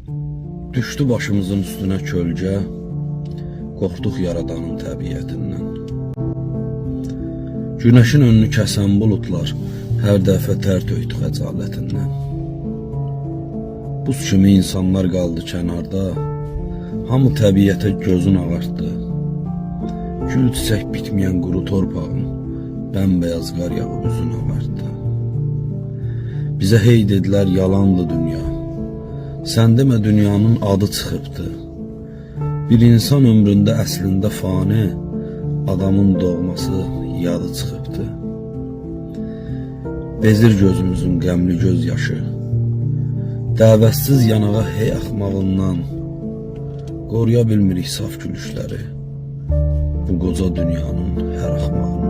Düşdü başımızın üstünə kölgə, qorxduq yaradanın təbiətindən. Günəşin önünü kəsən bulutlar hər dəfə tər töydü xəcalətindən. Buz kimi insanlar qaldı kənarda, hamı təbiətə gözün ağartdı. Gül çiçək bitməyən quru torpağın bəmbəyaz qar yağıb üzün ağartdı. Bizə hey dedilər yalanlı dünya, sən demə dünyanın adı çıxıbdı. Bir insan ömründə əslində fani, adamın doğması yadı çıxıbdı. Bezir gözümüzün qəmli göz yaşı, dəvətsiz yanağa hey axmağından, qoruya bilmirik saf gülüşləri, bu qoca dünyanın hər axmağından.